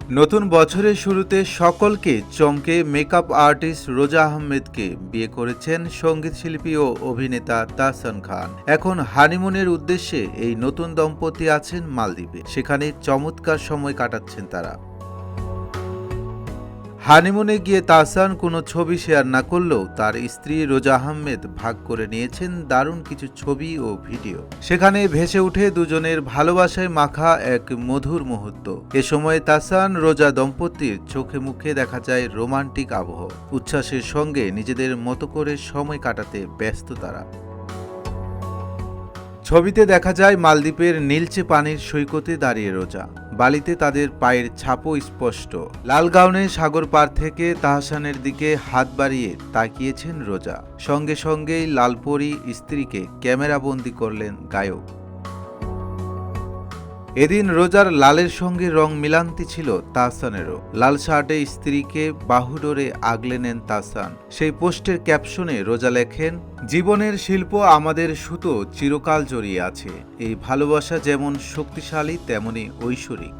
নতুন বছরের শুরুতে সকলকে চমকে মেকআপ আর্টিস্ট রোজা আহমেদকে বিয়ে করেছেন সঙ্গীত শিল্পী ও অভিনেতা তাহসান খান। এখন হানিমুনের উদ্দেশ্যে এই নতুন দম্পতি আছেন মালদ্বীপে। সেখানে চমৎকার সময় কাটাচ্ছেন তারা। হানিমুনে গিয়ে তাহসান কোনো ছবি শেয়ার না করলেও তার স্ত্রী রোজা আহমেদ ভাগ করে নিয়েছেন দারুণ কিছু ছবি ও ভিডিও। সেখানে ভেসে উঠে দুজনের ভালোবাসায় মাখা এক মধুর মুহূর্ত। এ সময় তাহসান রোজা দম্পতির চোখে মুখে দেখা যায় রোমান্টিক আবহ। উচ্ছ্বাসের সঙ্গে নিজেদের মতো করে সময় কাটাতে ব্যস্ত তারা। ছবিতে দেখা যায় মালদ্বীপের নীলচে পানির সৈকতে দাঁড়িয়ে রোজা। বালিতে তাদের পায়ের ছাপও স্পষ্ট। লাল গাউনে সাগর পার থেকে তাহসানের দিকে হাত বাড়িয়ে তাকিয়েছেন রোজা। সঙ্গে সঙ্গেই লালপরী স্ত্রীকে ক্যামেরাবন্দি করলেন গায়ক। এদিন রোজার লালের সঙ্গে রং মিলান্তি ছিল তাহসানেরও। লাল শার্টে স্ত্রীকে বাহুডোরে আগলে নেন তাহসান। সেই পোস্টের ক্যাপশনে রোজা লেখেন, জীবনের শিল্প আমাদের সুতো চিরকাল জড়িয়ে আছে। এই ভালোবাসা যেমন শক্তিশালী তেমনি ঐশ্বরিক।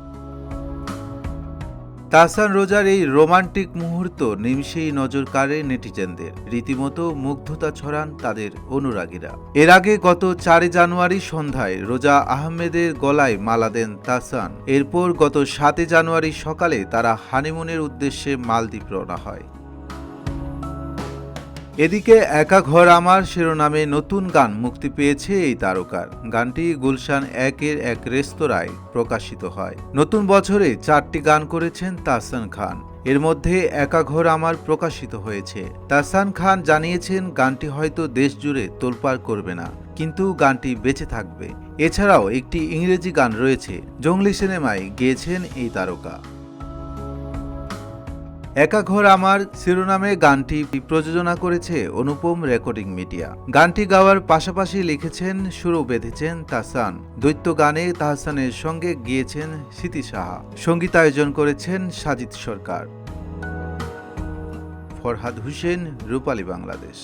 তাহসান রোজার এই রোমান্টিক মুহূর্ত নিমিষেই নজর কাড়ে নেটিজেনদের। রীতিমতো মুগ্ধতা ছড়ান তাদের অনুরাগীরা। এর আগে গত 4 জানুয়ারি সন্ধ্যায় রোজা আহমেদের গলায় মালা দেন তাহসান। এরপর গত 7 জানুয়ারি সকালে তারা হানিমুনের উদ্দেশ্যে মালদ্বীপ রওনা হয়। এদিকে একা ঘর আমার শিরোনামে নতুন গান মুক্তি পেয়েছে এই তারকার। গানটি গুলশান 1-এর এক রেস্তোরাঁয় প্রকাশিত হয়। নতুন বছরে 4টি গান করেছেন তাহসান খান। এর মধ্যে একা ঘর আমার প্রকাশিত হয়েছে। তাহসান খান জানিয়েছেন গানটি হয়তো দেশ জুড়ে তোলপাড় করবে না, কিন্তু গানটি বেঁচে থাকবে। এছাড়াও একটি ইংরেজি গান রয়েছে। জঙ্গলি সিনেমায় গেয়েছেন এই তারকা। একা ঘর আমার শিরোনামে গানটি প্রযোজনা করেছে অনুপম রেকর্ডিং মিডিয়া। গানটি গাওয়ার পাশাপাশি লিখেছেন, সুরও বেঁধেছেন তাহসান। দ্বৈত গানে তাহসানের সঙ্গে গিয়েছেন স্মৃতি সাহা। সঙ্গীতায়োজন করেছেন সাজিদ সরকার। ফরহাদ হোসেন, রূপালী বাংলাদেশ।